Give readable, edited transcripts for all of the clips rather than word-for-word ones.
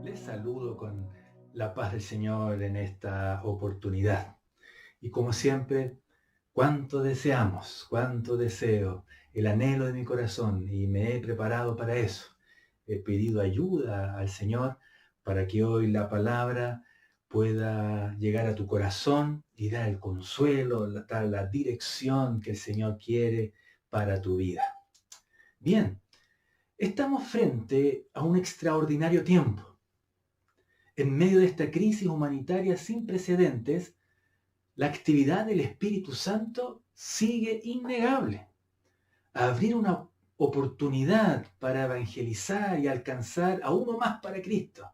Les saludo con la paz del Señor en esta oportunidad. Y como siempre, cuánto deseo, el anhelo de mi corazón, y me he preparado para eso. He pedido ayuda al Señor para que hoy la palabra pueda llegar a tu corazón y dar el consuelo, dar la dirección que el Señor quiere para tu vida. Bien, estamos frente a un extraordinario tiempo. En medio de esta crisis humanitaria sin precedentes, la actividad del Espíritu Santo sigue innegable. Abrir una oportunidad para evangelizar y alcanzar a uno más para Cristo.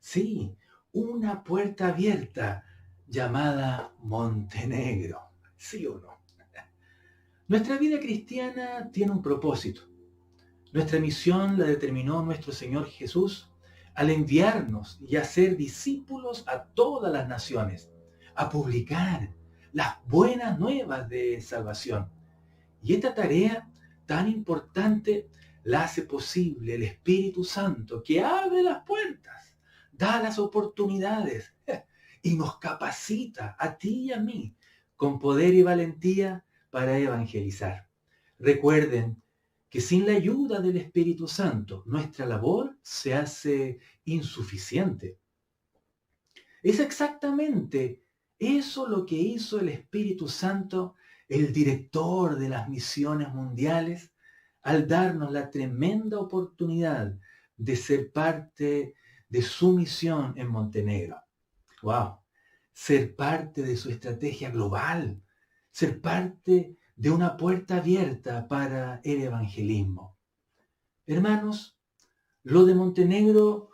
Sí, una puerta abierta llamada Montenegro. ¿Sí o no? Nuestra vida cristiana tiene un propósito. Nuestra misión la determinó nuestro Señor Jesús al enviarnos y hacer discípulos a todas las naciones, a publicar las buenas nuevas de salvación. Y esta tarea tan importante la hace posible el Espíritu Santo, que abre las puertas, da las oportunidades y nos capacita a ti y a mí con poder y valentía para evangelizar. Recuerden que sin la ayuda del Espíritu Santo, nuestra labor se hace insuficiente. Es exactamente eso lo que hizo el Espíritu Santo, el director de las misiones mundiales, al darnos la tremenda oportunidad de ser parte de su misión en Montenegro. ¡Wow! Ser parte de su estrategia global, ser parte de una puerta abierta para el evangelismo. Hermanos, lo de Montenegro,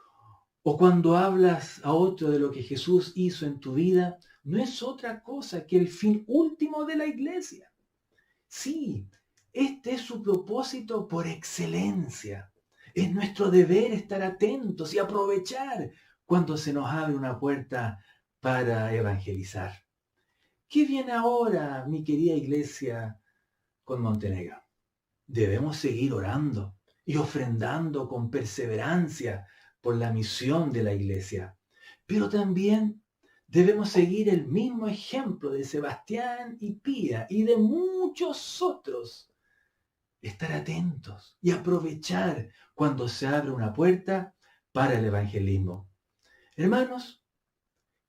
o cuando hablas a otro de lo que Jesús hizo en tu vida, no es otra cosa que el fin último de la iglesia. Sí, este es su propósito por excelencia. Es nuestro deber estar atentos y aprovechar cuando se nos abre una puerta para evangelizar. ¿Qué viene ahora, mi querida iglesia, con Montenegro? Debemos seguir orando y ofrendando con perseverancia por la misión de la iglesia. Pero también debemos seguir el mismo ejemplo de Sebastián y Pía y de muchos otros. Estar atentos y aprovechar cuando se abre una puerta para el evangelismo. Hermanos,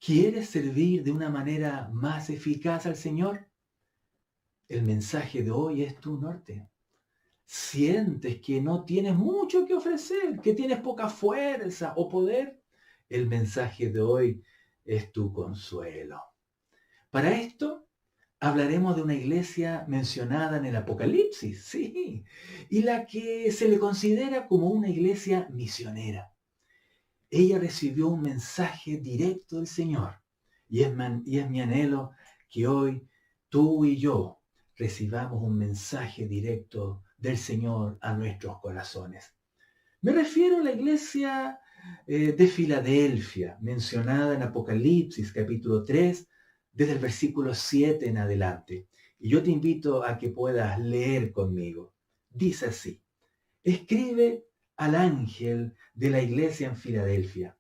¿quieres servir de una manera más eficaz al Señor? El mensaje de hoy es tu norte. Sientes que no tienes mucho que ofrecer, que tienes poca fuerza o poder, el mensaje de hoy es tu consuelo. Para esto hablaremos de una iglesia mencionada en el Apocalipsis, sí, y la que se le considera como una iglesia misionera. Ella recibió un mensaje directo del Señor y es mi anhelo que hoy tú y yo recibamos un mensaje directo del Señor a nuestros corazones. Me refiero a la iglesia de Filadelfia, mencionada en Apocalipsis capítulo 3, desde el versículo 7 en adelante. Y yo te invito a que puedas leer conmigo. Dice así: escribe al ángel de la iglesia en Filadelfia.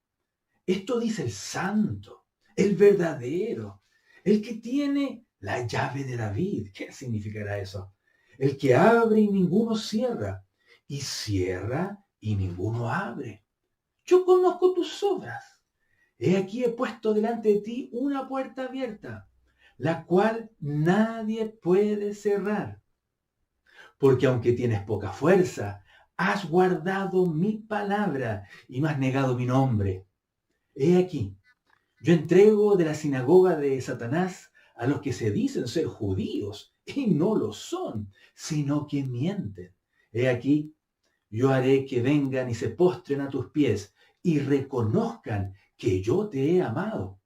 Esto dice el santo, el verdadero, el que tiene la llave de David. ¿Qué significará eso? El que abre y ninguno cierra, y cierra y ninguno abre. Yo conozco tus obras. He aquí he puesto delante de ti una puerta abierta, la cual nadie puede cerrar. Porque aunque tienes poca fuerza, has guardado mi palabra y no has negado mi nombre. He aquí, yo entrego de la sinagoga de Satanás a los que se dicen ser judíos y no lo son, sino que mienten. He aquí, yo haré que vengan y se postren a tus pies y reconozcan que yo te he amado.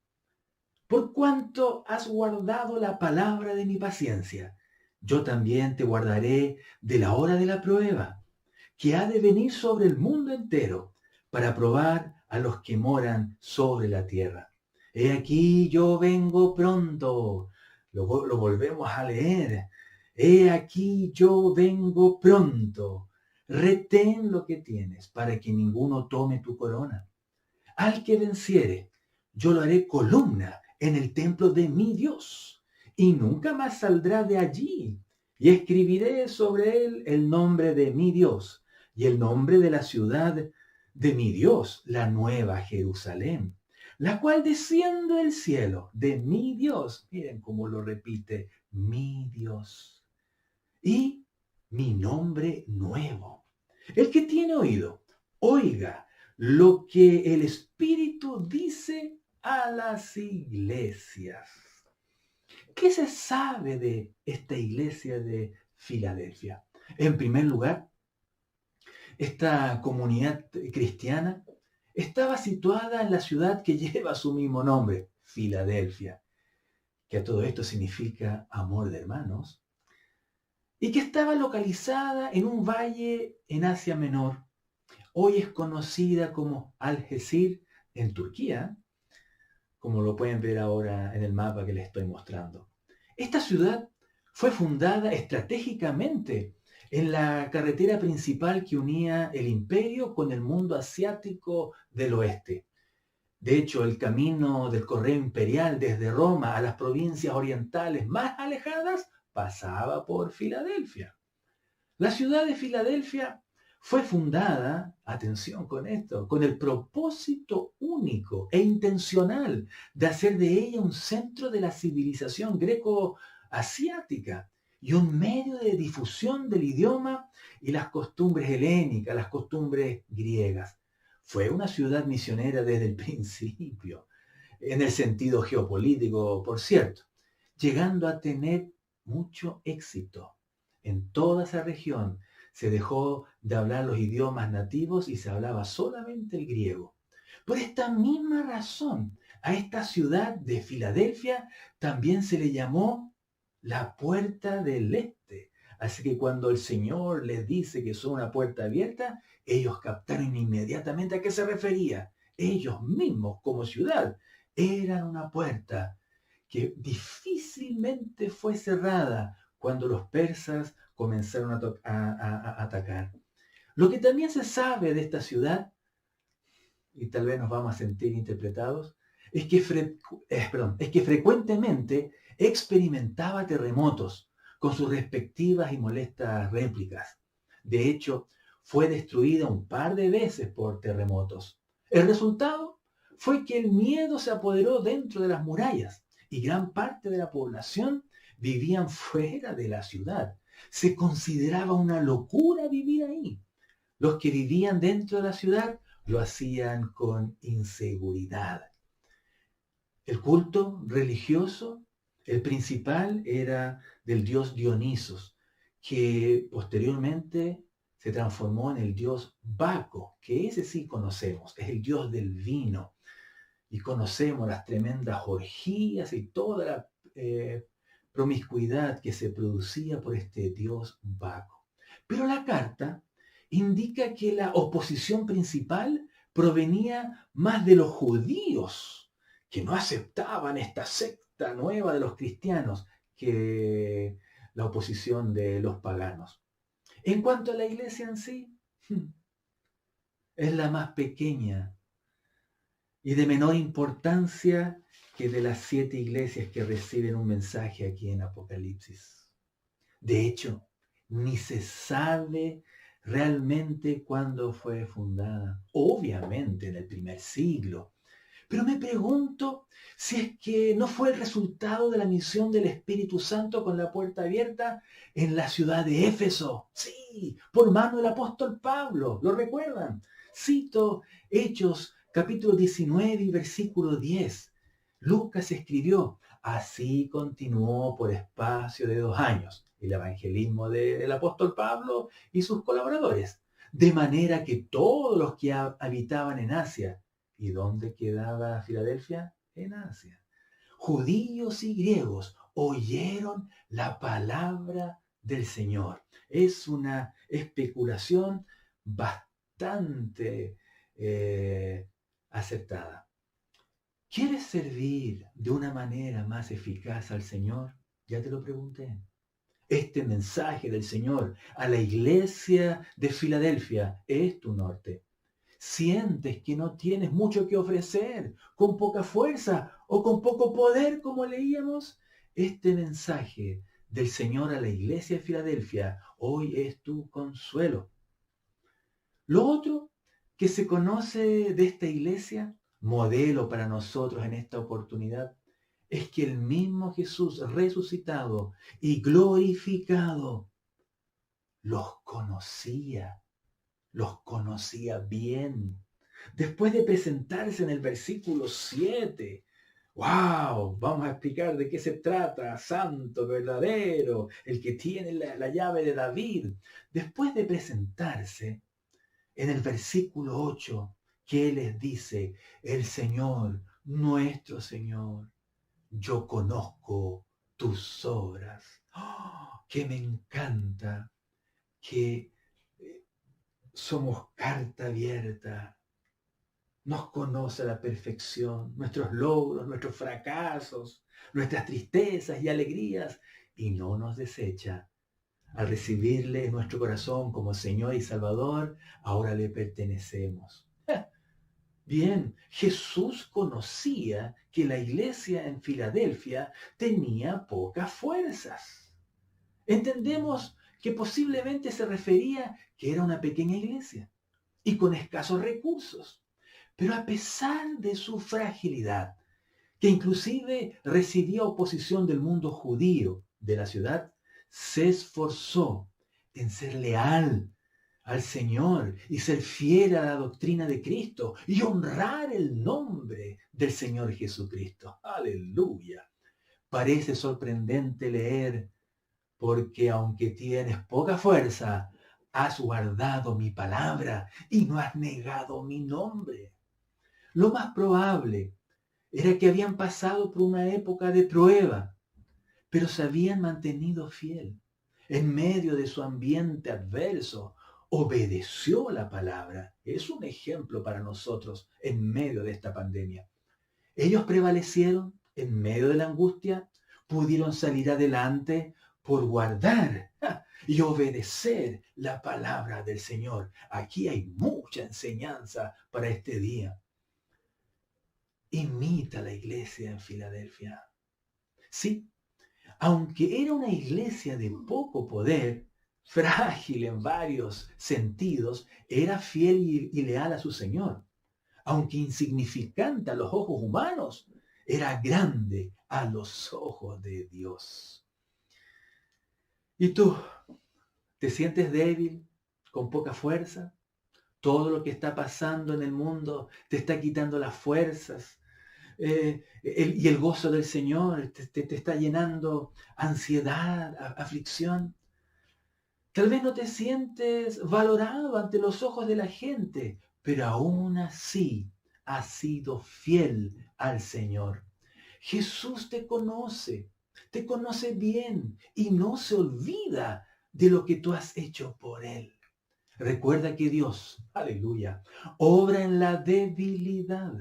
Por cuanto has guardado la palabra de mi paciencia, yo también te guardaré de la hora de la prueba, que ha de venir sobre el mundo entero, para probar a los que moran sobre la tierra. He aquí yo vengo pronto. Lo volvemos a leer. He aquí yo vengo pronto. Retén lo que tienes para que ninguno tome tu corona. Al que venciere, yo lo haré columna en el templo de mi Dios, y nunca más saldrá de allí. Y escribiré sobre él el nombre de mi Dios y el nombre de la ciudad de mi Dios, la nueva Jerusalén, la cual desciende del cielo de mi Dios. Miren cómo lo repite, mi Dios. Y mi nombre nuevo. El que tiene oído, oiga lo que el Espíritu dice a las iglesias. ¿Qué se sabe de esta iglesia de Filadelfia? En primer lugar, esta comunidad cristiana estaba situada en la ciudad que lleva su mismo nombre, Filadelfia, que a todo esto significa amor de hermanos, y que estaba localizada en un valle en Asia Menor. Hoy es conocida como Algesir en Turquía, como lo pueden ver ahora en el mapa que les estoy mostrando. Esta ciudad fue fundada estratégicamente en la carretera principal que unía el imperio con el mundo asiático del oeste. De hecho, el camino del correo imperial desde Roma a las provincias orientales más alejadas pasaba por Filadelfia. La ciudad de Filadelfia fue fundada, atención con esto, con el propósito único e intencional de hacer de ella un centro de la civilización greco-asiática y un medio de difusión del idioma y las costumbres helénicas, las costumbres griegas. Fue una ciudad misionera desde el principio, en el sentido geopolítico, por cierto, llegando a tener mucho éxito. En toda esa región se dejó de hablar los idiomas nativos y se hablaba solamente el griego. Por esta misma razón, a esta ciudad de Filadelfia también se le llamó la puerta del este. Así que cuando el Señor les dice que son una puerta abierta, ellos captaron inmediatamente a qué se refería. Ellos mismos, como ciudad, eran una puerta que difícilmente fue cerrada cuando los persas comenzaron a atacar. Lo que también se sabe de esta ciudad, y tal vez nos vamos a sentir interpretados, es que frecuentemente experimentaba terremotos con sus respectivas y molestas réplicas. De hecho, fue destruida un par de veces por terremotos. El resultado fue que el miedo se apoderó dentro de las murallas y gran parte de la población vivían fuera de la ciudad. Se consideraba una locura vivir ahí. Los que vivían dentro de la ciudad lo hacían con inseguridad. El culto religioso, el principal, era del dios Dionisos, que posteriormente se transformó en el dios Baco, que ese sí conocemos, es el dios del vino. Y conocemos las tremendas orgías y toda la promiscuidad que se producía por este dios Baco. Pero la carta indica que la oposición principal provenía más de los judíos, que no aceptaban esta secta nueva de los cristianos, que la oposición de los paganos. En cuanto a la iglesia en sí, es la más pequeña y de menor importancia que de las 7 iglesias que reciben un mensaje aquí en Apocalipsis. De hecho, ni se sabe realmente cuándo fue fundada. Obviamente en el primer siglo. Pero me pregunto si es que no fue el resultado de la misión del Espíritu Santo con la puerta abierta en la ciudad de Éfeso. Sí, por mano del apóstol Pablo. ¿Lo recuerdan? Cito Hechos capítulo 19 y versículo 10. Lucas escribió: así continuó por espacio de 2 años el evangelismo del apóstol Pablo y sus colaboradores, de manera que todos los que habitaban en Asia. ¿Y dónde quedaba Filadelfia? En Asia. Judíos y griegos oyeron la palabra del Señor. Es una especulación bastante acertada. ¿Quieres servir de una manera más eficaz al Señor? Ya te lo pregunté. Este mensaje del Señor a la iglesia de Filadelfia es tu norte. sientes que no tienes mucho que ofrecer, con poca fuerza o con poco poder, como leíamos, este mensaje del Señor a la iglesia de Filadelfia hoy es tu consuelo. Lo otro que se conoce de esta iglesia, modelo para nosotros en esta oportunidad, es que el mismo Jesús resucitado y glorificado los conocía bien. Después de presentarse en el versículo 7, ¡wow! Vamos a explicar de qué se trata, santo, verdadero, el que tiene la llave de David. Después de presentarse, en el versículo 8, que les dice, el Señor, nuestro Señor, yo conozco tus obras. ¡Oh! Que me encanta que somos carta abierta. Nos conoce a la perfección, nuestros logros, nuestros fracasos, nuestras tristezas y alegrías, y no nos desecha. Al recibirle en nuestro corazón como Señor y Salvador, ahora le pertenecemos. Bien, Jesús conocía que la iglesia en Filadelfia tenía pocas fuerzas. Entendemos que posiblemente se refería que era una pequeña iglesia y con escasos recursos. Pero a pesar de su fragilidad, que inclusive recibía oposición del mundo judío de la ciudad, se esforzó en ser leal al Señor y ser fiel a la doctrina de Cristo y honrar el nombre del Señor Jesucristo. Aleluya. Parece sorprendente leer, porque aunque tienes poca fuerza, has guardado mi palabra y no has negado mi nombre. Lo más probable era que habían pasado por una época de prueba, pero se habían mantenido fiel. En medio de su ambiente adverso, obedeció la palabra. Es un ejemplo para nosotros en medio de esta pandemia. Ellos prevalecieron en medio de la angustia, pudieron salir adelante por guardar y obedecer la palabra del Señor. Aquí hay mucha enseñanza para este día. Imita la iglesia en Filadelfia. Sí, aunque era una iglesia de poco poder, frágil en varios sentidos, era fiel y leal a su Señor. Aunque insignificante a los ojos humanos, era grande a los ojos de Dios. ¿Y tú? ¿Te sientes débil, con poca fuerza? Todo lo que está pasando en el mundo te está quitando las fuerzas. Y el gozo del Señor te está llenando ansiedad, aflicción. Tal vez no te sientes valorado ante los ojos de la gente, pero aún así has sido fiel al Señor. Jesús te conoce bien y no se olvida de lo que tú has hecho por Él. Recuerda que Dios, aleluya, obra en la debilidad.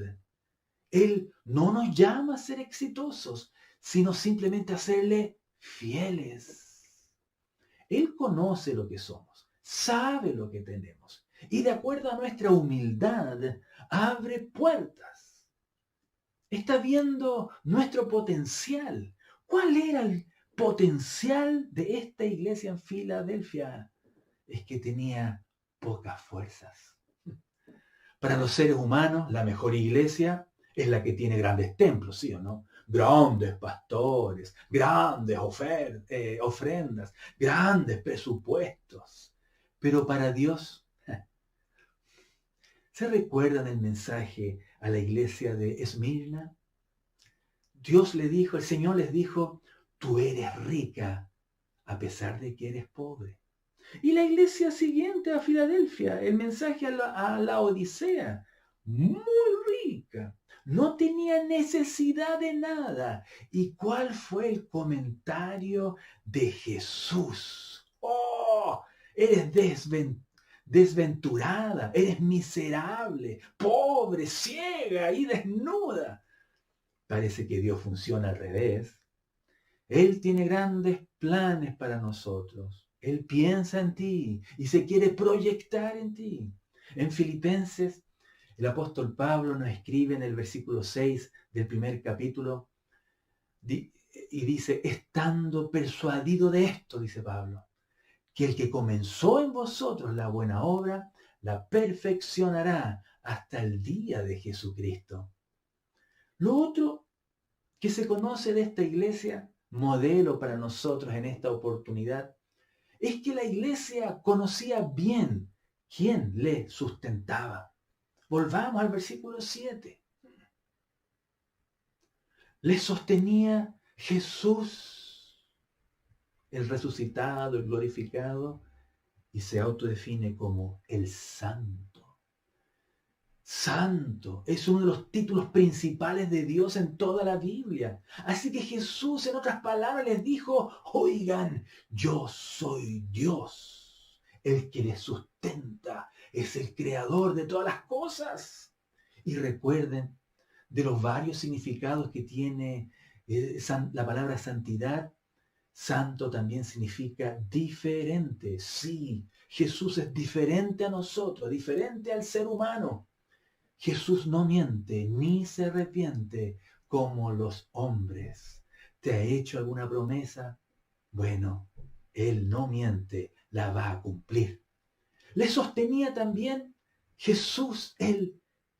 Él no nos llama a ser exitosos, sino simplemente a serle fieles. Él conoce lo que somos, sabe lo que tenemos y de acuerdo a nuestra humildad abre puertas. Está viendo nuestro potencial. ¿Cuál era el potencial de esta iglesia en Filadelfia? Es que tenía pocas fuerzas. Para los seres humanos, la mejor iglesia es la que tiene grandes templos, ¿sí o no? Grandes pastores, grandes ofrendas, grandes presupuestos. Pero para Dios, ¿se recuerdan el mensaje a la iglesia de Esmirna? Dios le dijo, el Señor les dijo, tú eres rica a pesar de que eres pobre. Y la iglesia siguiente a Filadelfia, el mensaje a la Odisea, muy rica, no tenía necesidad de nada. ¿Y cuál fue el comentario de Jesús? ¡Oh! Eres desventurada, eres miserable, pobre, ciega y desnuda. Parece que Dios funciona al revés. Él tiene grandes planes para nosotros. Él piensa en ti y se quiere proyectar en ti. En Filipenses El apóstol Pablo nos escribe en el versículo 6 del primer capítulo y dice, estando persuadido de esto, dice Pablo, que el que comenzó en vosotros la buena obra, la perfeccionará hasta el día de Jesucristo. Lo otro que se conoce de esta iglesia, modelo para nosotros en esta oportunidad, es que la iglesia conocía bien quién le sustentaba. Volvamos al versículo 7. Le sostenía Jesús, el resucitado, el glorificado, y se autodefine como el Santo. Santo es uno de los títulos principales de Dios en toda la Biblia. Así que Jesús, en otras palabras, les dijo, oigan, yo soy Dios, el que les sustenta, es el creador de todas las cosas. Y recuerden de los varios significados que tiene la palabra santidad. Santo también significa diferente. Sí, Jesús es diferente a nosotros, diferente al ser humano. Jesús no miente ni se arrepiente como los hombres. ¿Te ha hecho alguna promesa? Bueno, Él no miente, la va a cumplir. Le sostenía también Jesús,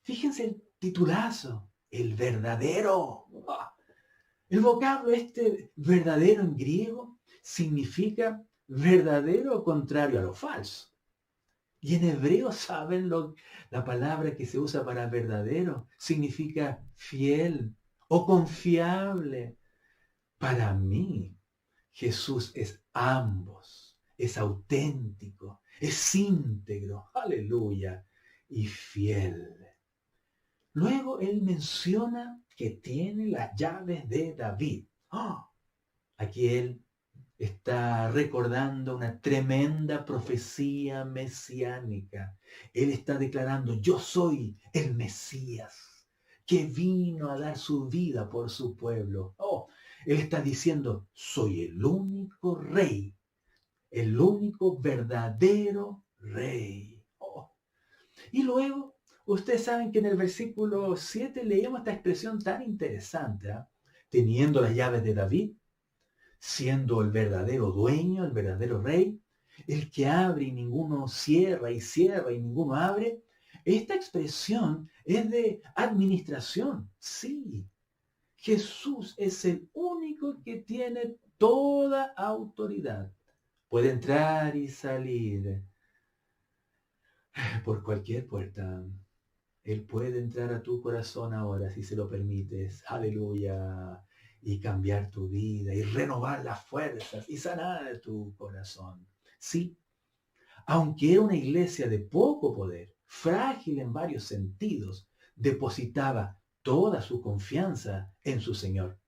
fíjense el titulazo, el verdadero. El vocablo verdadero en griego significa verdadero contrario a lo falso. Y en hebreo, ¿saben la palabra que se usa para verdadero? Significa fiel o confiable. Para mí, Jesús es ambos. Es auténtico, es íntegro, aleluya, y fiel. Luego él menciona que tiene las llaves de David. Aquí él está recordando una tremenda profecía mesiánica. Él está declarando, yo soy el Mesías, que vino a dar su vida por su pueblo. Él está diciendo, soy el único rey, el único verdadero rey. Y luego, ustedes saben que en el versículo 7 leímos esta expresión tan interesante, teniendo las llaves de David, siendo el verdadero dueño, el verdadero rey, el que abre y ninguno cierra y cierra y ninguno abre. Esta expresión es de administración. Sí, Jesús es el único que tiene toda autoridad. Puede entrar y salir por cualquier puerta. Él puede entrar a tu corazón ahora si se lo permites. Aleluya. Y cambiar tu vida y renovar las fuerzas y sanar tu corazón. Sí, aunque era una iglesia de poco poder, frágil en varios sentidos, depositaba toda su confianza en su Señor.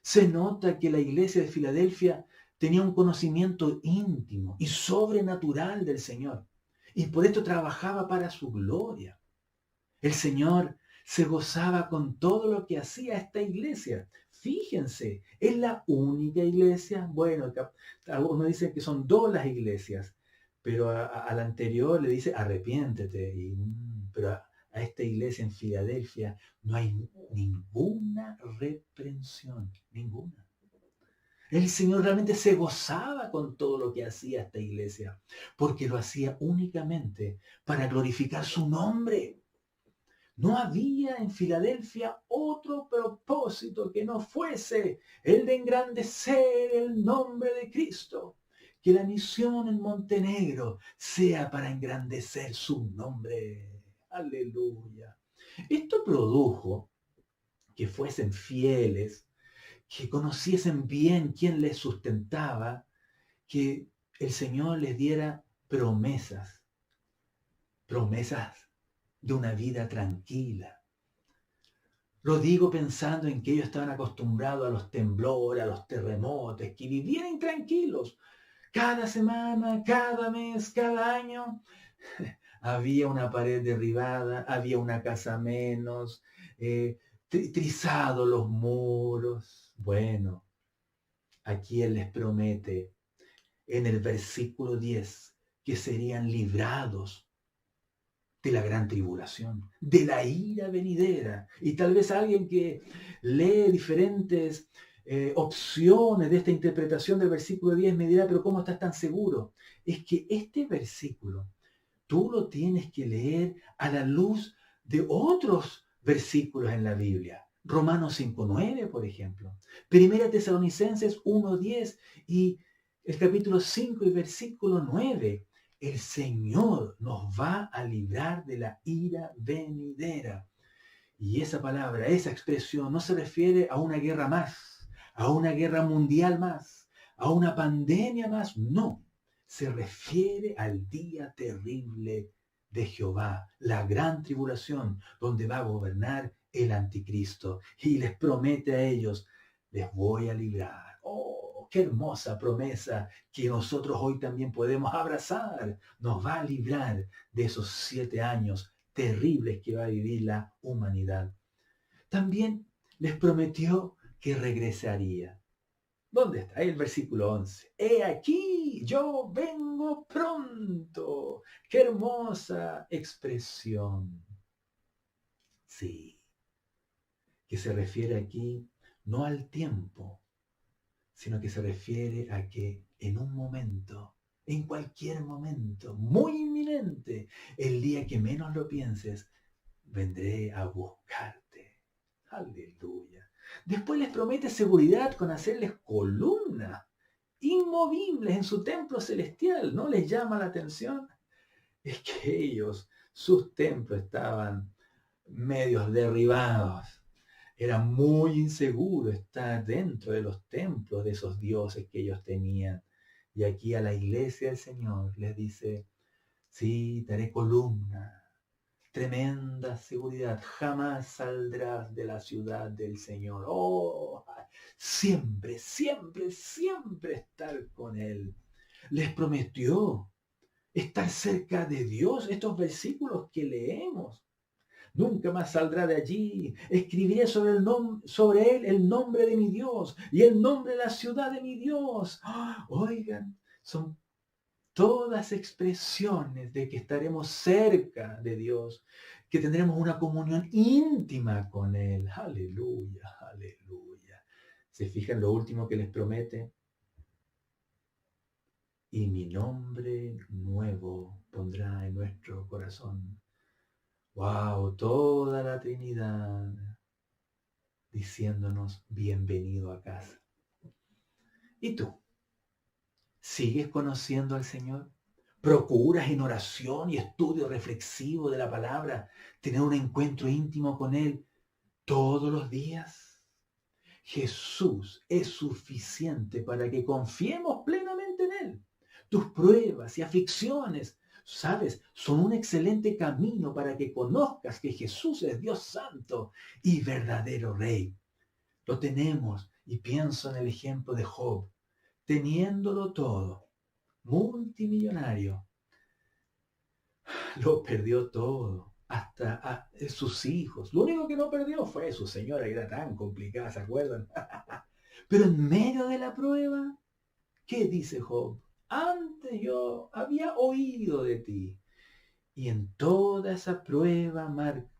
Se nota que la iglesia de Filadelfia tenía un conocimiento íntimo y sobrenatural del Señor, y por esto trabajaba para su gloria. El Señor se gozaba con todo lo que hacía esta iglesia. Fíjense, es la única iglesia. Bueno, algunos dicen que son dos las iglesias, pero a la anterior le dice arrepiéntete. Pero a esta iglesia en Filadelfia no hay ninguna reprensión, ninguna. El Señor realmente se gozaba con todo lo que hacía esta iglesia, porque lo hacía únicamente para glorificar su nombre. No había en Filadelfia otro propósito que no fuese el de engrandecer el nombre de Cristo. Que la misión en Montenegro sea para engrandecer su nombre. Aleluya. Esto produjo que fuesen fieles, que conociesen bien quién les sustentaba, que el Señor les diera promesas de una vida tranquila. Lo digo pensando en que ellos estaban acostumbrados a los temblores, a los terremotos, que vivían intranquilos. Cada semana, cada mes, cada año, había una pared derribada, había una casa menos, trizados los muros. Bueno, aquí Él les promete en el versículo 10 que serían librados de la gran tribulación, de la ira venidera. Y tal vez alguien que lee diferentes opciones de esta interpretación del versículo 10 me dirá, pero ¿cómo estás tan seguro? Es que este versículo tú lo tienes que leer a la luz de otros versículos en la Biblia. Romanos 5:9, por ejemplo. Primera Tesalonicenses 1:10 y el capítulo 5 y versículo 9. El Señor nos va a librar de la ira venidera. Y esa palabra, esa expresión no se refiere a una guerra más, a una guerra mundial más, a una pandemia más. No, se refiere al día terrible de Jehová, la gran tribulación, donde va a gobernar el anticristo. Y les promete a ellos, les voy a librar. ¡Oh, qué hermosa promesa que nosotros hoy también podemos abrazar! Nos va a librar de esos 7 años terribles que va a vivir la humanidad. También les prometió que regresaría. ¿Dónde está? Ahí el versículo 11. He aquí, yo vengo pronto. ¡Qué hermosa expresión! Sí, que se refiere aquí no al tiempo, sino que se refiere a que en un momento, en cualquier momento, muy inminente, el día que menos lo pienses, vendré a buscarte. Aleluya. Después les promete seguridad con hacerles columnas inmovibles en su templo celestial. ¿No les llama la atención? Es que ellos, sus templos estaban medios derribados. Era muy inseguro estar dentro de los templos de esos dioses que ellos tenían. Y aquí a la iglesia del Señor les dice, sí, te haré columna, tremenda seguridad, jamás saldrás de la ciudad del Señor. Oh, siempre, siempre, siempre estar con Él. Les prometió estar cerca de Dios. Estos versículos que leemos. Nunca más saldrá de allí. Escribiré sobre él el nombre de mi Dios y el nombre de la ciudad de mi Dios. Oigan, son todas expresiones de que estaremos cerca de Dios, que tendremos una comunión íntima con Él. Aleluya, aleluya. ¿Se fijan lo último que les promete? Y mi nombre nuevo pondrá en nuestro corazón. Wow, toda la Trinidad diciéndonos bienvenido a casa. ¿Y tú? ¿Sigues conociendo al Señor? ¿Procuras en oración y estudio reflexivo de la palabra tener un encuentro íntimo con Él todos los días? Jesús es suficiente para que confiemos plenamente en Él. Tus pruebas y aflicciones, sabes, son un excelente camino para que conozcas que Jesús es Dios Santo y verdadero Rey. Lo tenemos y pienso en el ejemplo de Job. Teniéndolo todo, multimillonario, lo perdió todo, hasta a sus hijos. Lo único que no perdió fue su señora, que era tan complicada, ¿se acuerdan? Pero en medio de la prueba, ¿qué dice Job? Antes yo había oído de ti. Y en toda esa prueba,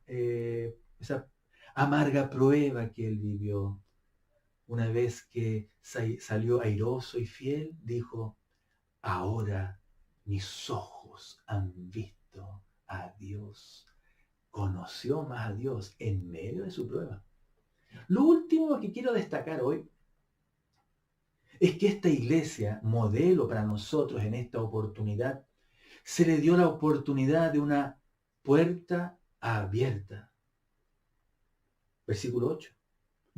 esa amarga prueba que él vivió, una vez que salió airoso y fiel, dijo, ahora mis ojos han visto a Dios. Conoció más a Dios en medio de su prueba. Lo último que quiero destacar hoy es que esta iglesia, modelo para nosotros en esta oportunidad, se le dio la oportunidad de una puerta abierta. Versículo 8.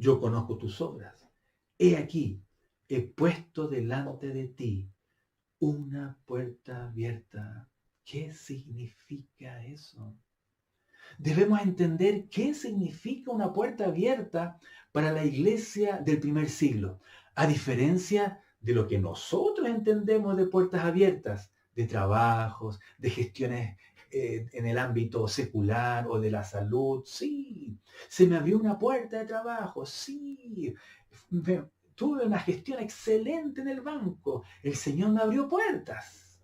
Yo conozco tus obras. He aquí, he puesto delante de ti una puerta abierta. ¿Qué significa eso? Debemos entender qué significa una puerta abierta para la iglesia del primer siglo, a diferencia de lo que nosotros entendemos de puertas abiertas, de trabajos, de gestiones en el ámbito secular o de la salud. Sí, se me abrió una puerta de trabajo, sí, tuve una gestión excelente en el banco, el Señor me abrió puertas.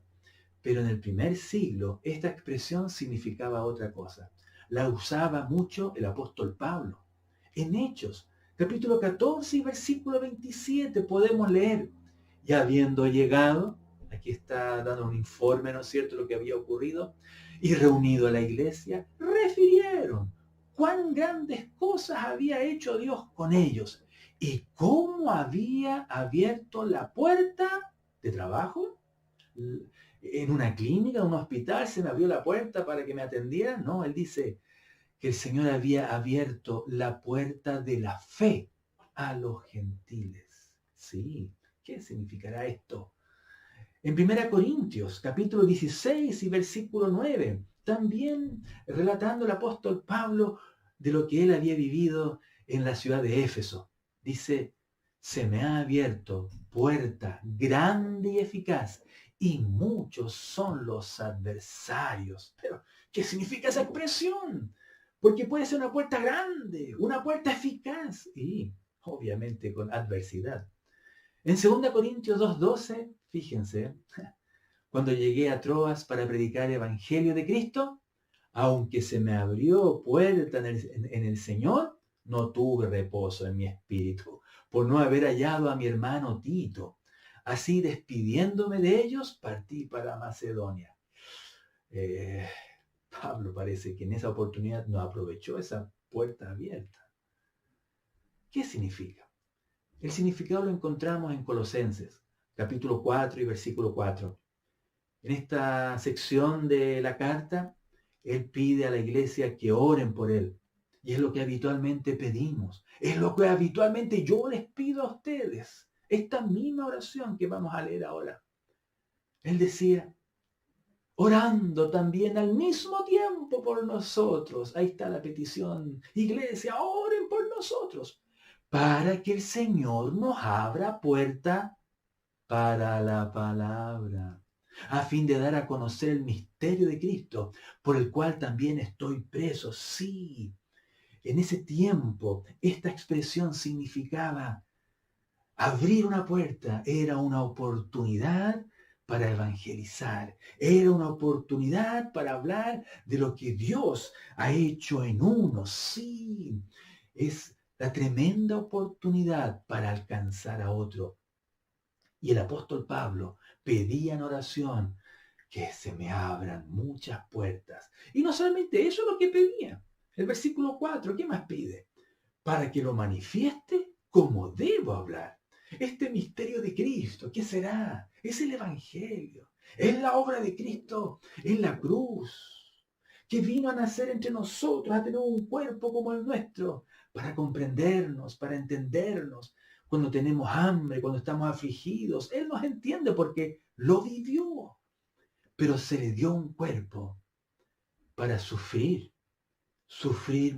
Pero en el primer siglo esta expresión significaba otra cosa. La usaba mucho el apóstol Pablo. En Hechos, capítulo 14 y versículo 27 podemos leer: y habiendo llegado, aquí está dando un informe, ¿no es cierto?, lo que había ocurrido, y reunido a la iglesia, refirieron cuán grandes cosas había hecho Dios con ellos y cómo había abierto la puerta de trabajo. En una clínica, en un hospital, se me abrió la puerta para que me atendieran. No, él dice que el Señor había abierto la puerta de la fe a los gentiles. Sí, ¿qué significará esto? En 1 Corintios, capítulo 16 y versículo 9, también relatando el apóstol Pablo de lo que él había vivido en la ciudad de Éfeso. Dice: se me ha abierto puerta grande y eficaz, y muchos son los adversarios. Pero, ¿qué significa esa expresión? Porque puede ser una puerta grande, una puerta eficaz y obviamente con adversidad. En 2 Corintios 2:12, fíjense, cuando llegué a Troas para predicar el Evangelio de Cristo, aunque se me abrió puerta en el Señor, no tuve reposo en mi espíritu, por no haber hallado a mi hermano Tito. Así, despidiéndome de ellos, partí para Macedonia. Pablo parece que en esa oportunidad no aprovechó esa puerta abierta. ¿Qué significa? El significado lo encontramos en Colosenses, capítulo 4 y versículo 4. En esta sección de la carta, él pide a la iglesia que oren por él. Y es lo que habitualmente pedimos. Es lo que habitualmente yo les pido a ustedes. Esta misma oración que vamos a leer ahora. Él decía, orando también al mismo tiempo por nosotros. Ahí está la petición. Iglesia, oren por nosotros, para que el Señor nos abra puerta para la palabra, a fin de dar a conocer el misterio de Cristo, por el cual también estoy preso. Sí, en ese tiempo esta expresión significaba abrir una puerta, era una oportunidad para evangelizar, era una oportunidad para hablar de lo que Dios ha hecho en uno. Sí, es la tremenda oportunidad para alcanzar a otro. Y el apóstol Pablo pedía en oración que se me abran muchas puertas. Y no solamente eso es lo que pedía. El versículo 4, ¿qué más pide? Para que lo manifieste como debo hablar. Este misterio de Cristo, ¿qué será? Es el Evangelio. Es la obra de Cristo en la cruz, que vino a nacer entre nosotros, a tener un cuerpo como el nuestro, para comprendernos, para entendernos. Cuando tenemos hambre, cuando estamos afligidos, Él nos entiende porque lo vivió. Pero se le dio un cuerpo para sufrir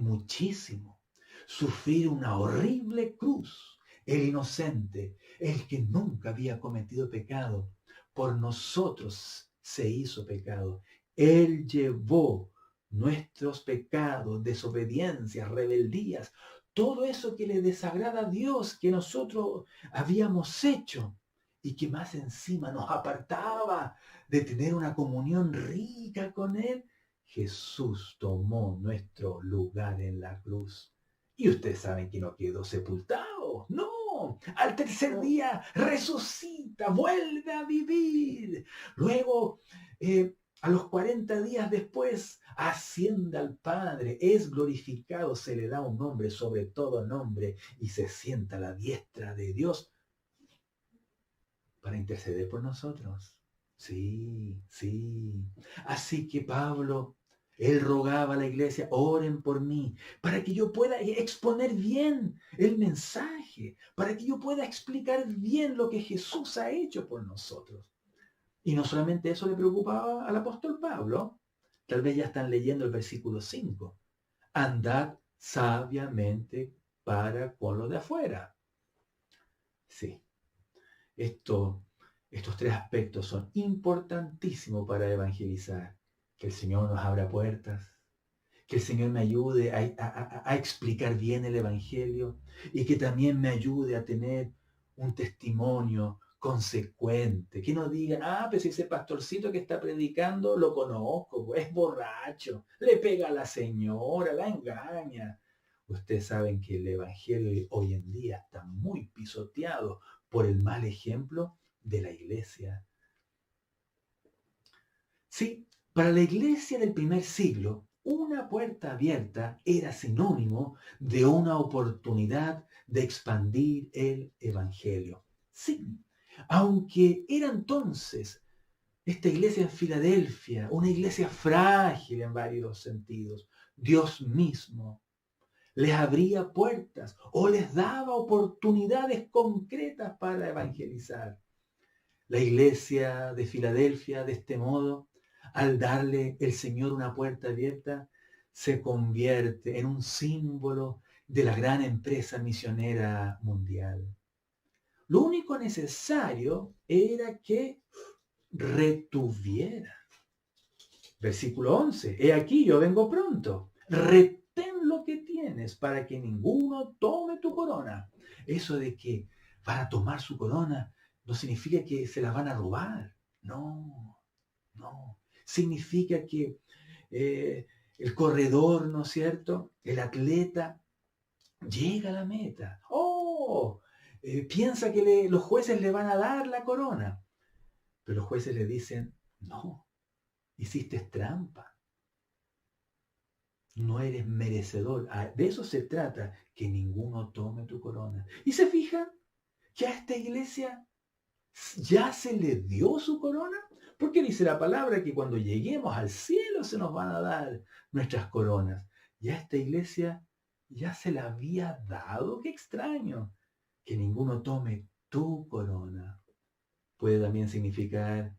muchísimo, sufrir una horrible cruz. El inocente, el que nunca había cometido pecado, por nosotros se hizo pecado. Él llevó nuestros pecados, desobediencias, rebeldías, todo eso que le desagrada a Dios, que nosotros habíamos hecho y que más encima nos apartaba de tener una comunión rica con Él. Jesús tomó nuestro lugar en la cruz. Y ustedes saben que no quedó sepultado. No, al tercer día resucita, vuelve a vivir. Luego, a los 40 días después, asciende al Padre, es glorificado, se le da un nombre sobre todo nombre y se sienta a la diestra de Dios para interceder por nosotros. Sí, sí. Así que Pablo, él rogaba a la iglesia, oren por mí, para que yo pueda exponer bien el mensaje, para que yo pueda explicar bien lo que Jesús ha hecho por nosotros. Y no solamente eso le preocupaba al apóstol Pablo, tal vez ya están leyendo el versículo 5. Andad sabiamente para con lo de afuera. Sí, estos tres aspectos son importantísimos para evangelizar. Que el Señor nos abra puertas, que el Señor me ayude a explicar bien el Evangelio y que también me ayude a tener un testimonio consecuente, que no digan, pues ese pastorcito que está predicando lo conozco, es borracho, le pega a la señora, la engaña. Ustedes saben que el evangelio hoy en día está muy pisoteado por el mal ejemplo de la iglesia. Sí, para la iglesia del primer siglo, una puerta abierta era sinónimo de una oportunidad de expandir el evangelio. Sí, aunque era entonces esta iglesia en Filadelfia, una iglesia frágil en varios sentidos, Dios mismo les abría puertas o les daba oportunidades concretas para evangelizar. La iglesia de Filadelfia, de este modo, al darle el Señor una puerta abierta, se convierte en un símbolo de la gran empresa misionera mundial. Lo único necesario era que retuviera. Versículo 11. He aquí, yo vengo pronto. Retén lo que tienes para que ninguno tome tu corona. Eso de que van a tomar su corona no significa que se la van a robar. No, no. Significa que el corredor, ¿no es cierto? El atleta llega a la meta. Piensa que los jueces le van a dar la corona. Pero los jueces le dicen, no, hiciste trampa. No eres merecedor. De eso se trata, que ninguno tome tu corona. ¿Y se fijan que a esta iglesia ya se le dio su corona? Porque dice la palabra que cuando lleguemos al cielo se nos van a dar nuestras coronas. Y a esta iglesia ya se la había dado. Qué extraño. Que ninguno tome tu corona. Puede también significar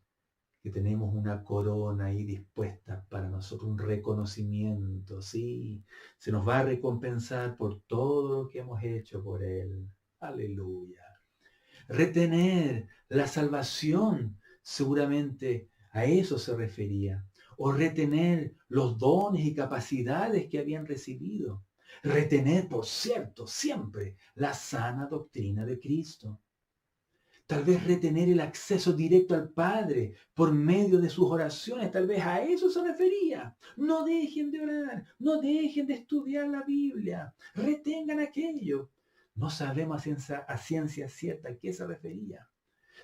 que tenemos una corona ahí dispuesta para nosotros, un reconocimiento, sí, se nos va a recompensar por todo lo que hemos hecho por Él. Aleluya. Retener la salvación, seguramente a eso se refería. O retener los dones y capacidades que habían recibido. Retener, por cierto, siempre la sana doctrina de Cristo. Tal vez retener el acceso directo al Padre por medio de sus oraciones. Tal vez a eso se refería. No dejen de orar, no dejen de estudiar la Biblia. Retengan aquello. No sabemos a ciencia cierta a qué se refería.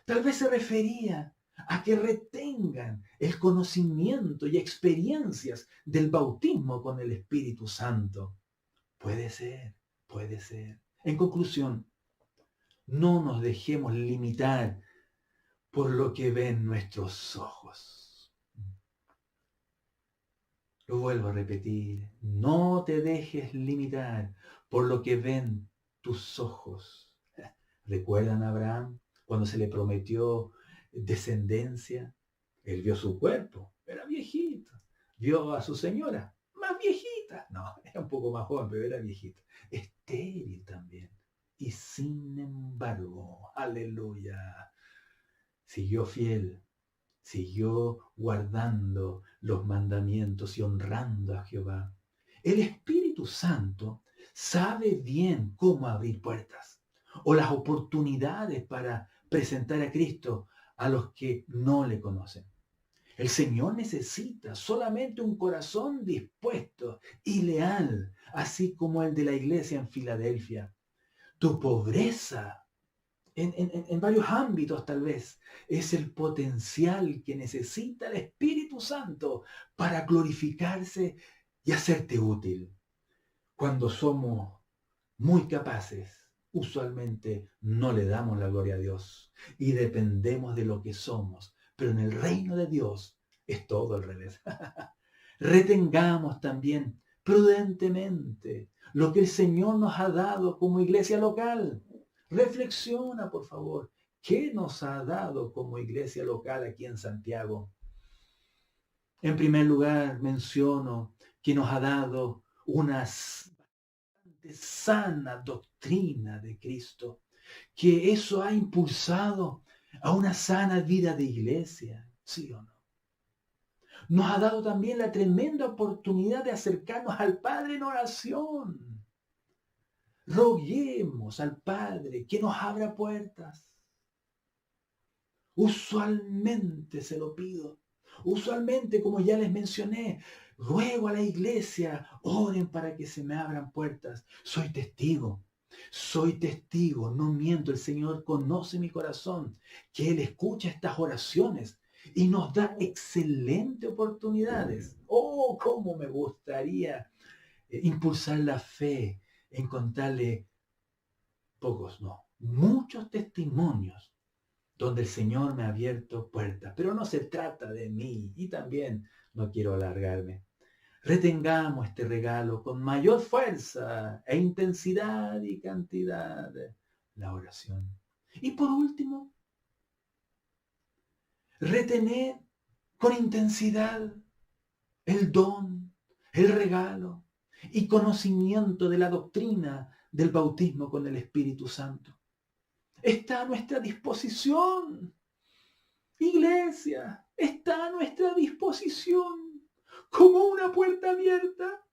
Tal vez se refería a que retengan el conocimiento y experiencias del bautismo con el Espíritu Santo. Puede ser, puede ser. En conclusión, no nos dejemos limitar por lo que ven nuestros ojos. Lo vuelvo a repetir, no te dejes limitar por lo que ven tus ojos. ¿Recuerdan a Abraham cuando se le prometió descendencia? Él vio su cuerpo, era viejito. Vio a su señora, más viejita. No, era un poco más joven, pero era viejita. Estéril también. Y sin embargo, aleluya, siguió fiel, siguió guardando los mandamientos y honrando a Jehová. El Espíritu Santo sabe bien cómo abrir puertas o las oportunidades para presentar a Cristo a los que no le conocen. El Señor necesita solamente un corazón dispuesto y leal, así como el de la iglesia en Filadelfia. Tu pobreza, en varios ámbitos tal vez, es el potencial que necesita el Espíritu Santo para glorificarse y hacerte útil. Cuando somos muy capaces, usualmente no le damos la gloria a Dios y dependemos de lo que somos. Pero en el reino de Dios es todo al revés. Retengamos también prudentemente lo que el Señor nos ha dado como iglesia local. Reflexiona, por favor, ¿qué nos ha dado como iglesia local aquí en Santiago? En primer lugar, menciono que nos ha dado una sana doctrina de Cristo, que eso ha impulsado a una sana vida de iglesia, ¿sí o no? Nos ha dado también la tremenda oportunidad de acercarnos al Padre en oración. Roguemos al Padre que nos abra puertas. Usualmente se lo pido. Usualmente, como ya les mencioné, ruego a la iglesia, oren para que se me abran puertas. Soy testigo, no miento. El Señor conoce mi corazón, que Él escucha estas oraciones y nos da excelentes oportunidades. Oh, cómo me gustaría impulsar la fe en contarle pocos, no, muchos testimonios donde el Señor me ha abierto puertas. Pero no se trata de mí y también no quiero alargarme. Retengamos este regalo con mayor fuerza e intensidad y cantidad, la oración. Y por último, retener con intensidad el don, el regalo y conocimiento de la doctrina del bautismo con el Espíritu Santo. Está a nuestra disposición. Iglesia, está a nuestra disposición como una puerta abierta,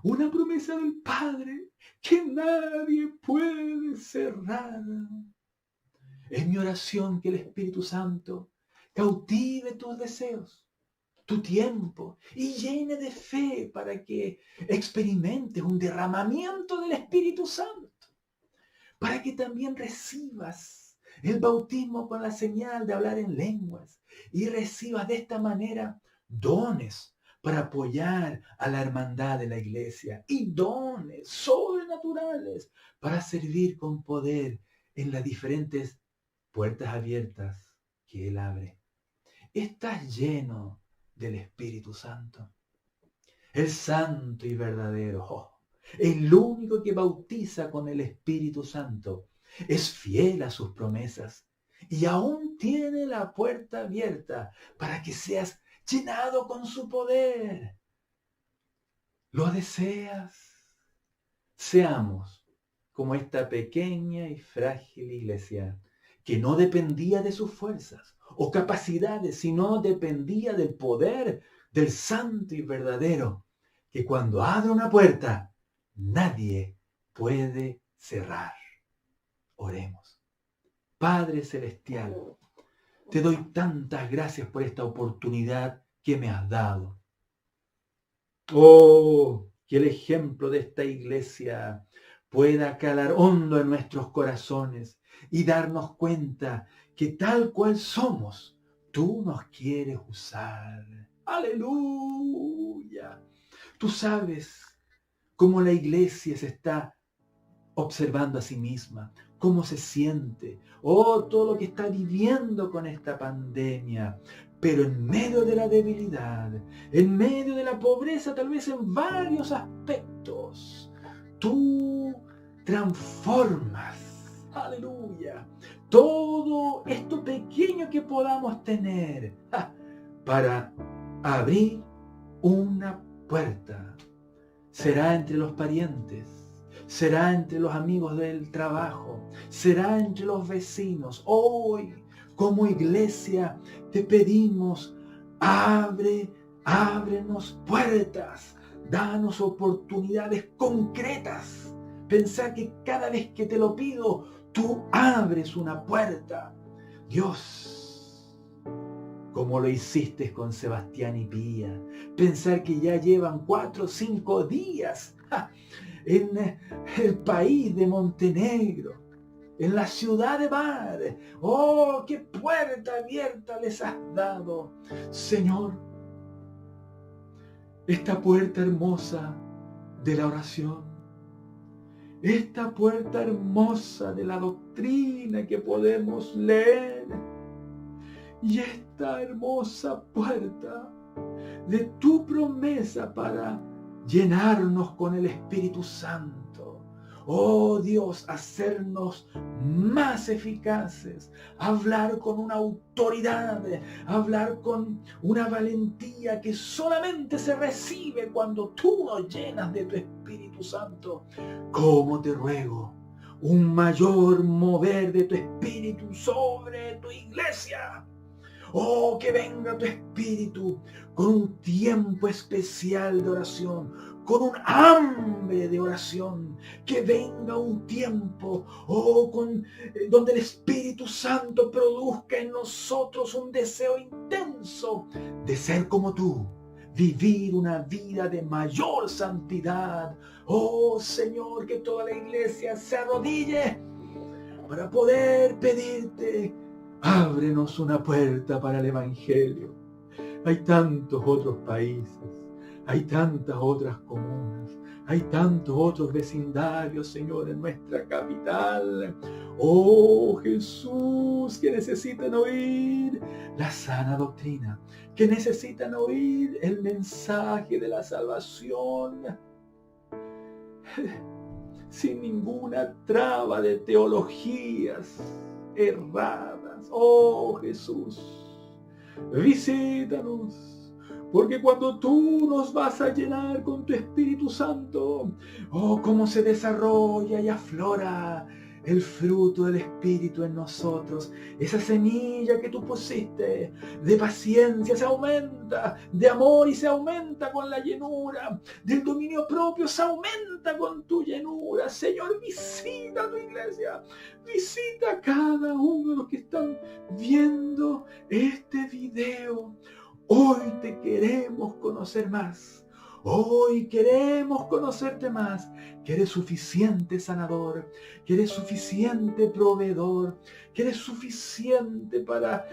una promesa del Padre que nadie puede cerrar. Es mi oración que el Espíritu Santo cautive tus deseos, tu tiempo y llene de fe para que experimentes un derramamiento del Espíritu Santo, para que también recibas el bautismo con la señal de hablar en lenguas y recibas de esta manera dones para apoyar a la hermandad de la iglesia y dones sobrenaturales para servir con poder en las diferentes puertas abiertas que Él abre. Estás lleno del Espíritu Santo, el santo y verdadero, el único que bautiza con el Espíritu Santo. Es fiel a sus promesas y aún tiene la puerta abierta para que seas llenado con su poder. ¿Lo deseas? Seamos como esta pequeña y frágil iglesia que no dependía de sus fuerzas o capacidades, sino dependía del poder del santo y verdadero, que cuando abre una puerta, nadie puede cerrar. Oremos. Padre Celestial, te doy tantas gracias por esta oportunidad que me has dado. Oh, que el ejemplo de esta iglesia pueda calar hondo en nuestros corazones y darnos cuenta que tal cual somos, tú nos quieres usar. ¡Aleluya! Tú sabes cómo la iglesia se está observando a sí misma, cómo se siente, todo lo que está viviendo con esta pandemia. Pero en medio de la debilidad, en medio de la pobreza, tal vez en varios aspectos, tú transformas, aleluya, todo esto pequeño que podamos tener para abrir una puerta. Será entre los parientes, será entre los amigos del trabajo, será entre los vecinos. Hoy, como iglesia, te pedimos, ábrenos puertas, danos oportunidades concretas. Pensá que cada vez que te lo pido, tú abres una puerta. Dios, como lo hiciste con Sebastián y Pía, pensar que ya llevan 4 o 5 días en el país de Montenegro, en la ciudad de Bar. ¡Oh, qué puerta abierta les has dado, Señor! Esta puerta hermosa de la oración, esta puerta hermosa de la doctrina que podemos leer, y esta hermosa puerta de tu promesa para llenarnos con el Espíritu Santo. Oh Dios, hacernos más eficaces, hablar con una autoridad, hablar con una valentía que solamente se recibe cuando tú nos llenas de tu Espíritu Santo. Como te ruego un mayor mover de tu Espíritu sobre tu iglesia. Oh, que venga tu Espíritu con un tiempo especial de oración, con un hambre de oración, que venga un tiempo, donde el Espíritu Santo produzca en nosotros un deseo intenso de ser como tú, vivir una vida de mayor santidad. Oh Señor, que toda la iglesia se arrodille para poder pedirte, ábrenos una puerta para el Evangelio. Hay tantos otros países, hay tantas otras comunas, hay tantos otros vecindarios, Señor, en nuestra capital. Oh Jesús, que necesitan oír la sana doctrina, que necesitan oír el mensaje de la salvación, sin ninguna traba de teologías erradas. Oh Jesús, visítanos, porque cuando tú nos vas a llenar con tu Espíritu Santo, oh, cómo se desarrolla y aflora el fruto del Espíritu en nosotros. Esa semilla que tú pusiste de paciencia se aumenta, de amor y se aumenta con la llenura, del dominio propio se aumenta con tu llenura. Señor, visita a tu iglesia, visita a cada uno de los que están viendo este video. Hoy te queremos conocer más. Hoy queremos conocerte más, que eres suficiente sanador, que eres suficiente proveedor, que eres suficiente para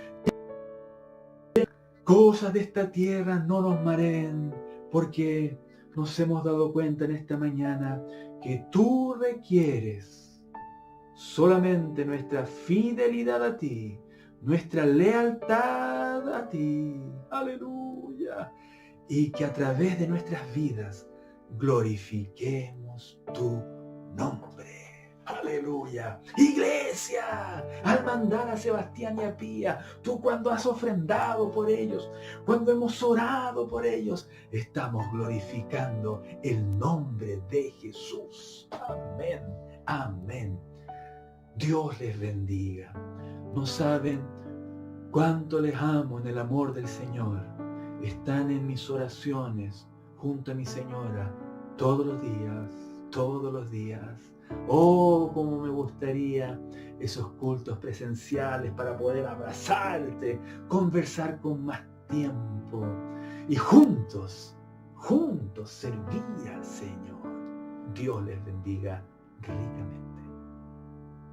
que cosas de esta tierra no nos mareen, porque nos hemos dado cuenta en esta mañana que tú requieres solamente nuestra fidelidad a ti, nuestra lealtad a ti. Aleluya. Y que a través de nuestras vidas glorifiquemos tu nombre. Aleluya. Iglesia, al mandar a Sebastián y a Pía, tú cuando has ofrendado por ellos, cuando hemos orado por ellos, estamos glorificando el nombre de Jesús. Amén. Amén. Dios les bendiga. No saben cuánto les amo en el amor del Señor. Están en mis oraciones junto a mi señora todos los días, todos los días. Oh, cómo me gustaría esos cultos presenciales para poder abrazarte, conversar con más tiempo y juntos servir al Señor. Dios les bendiga ricamente.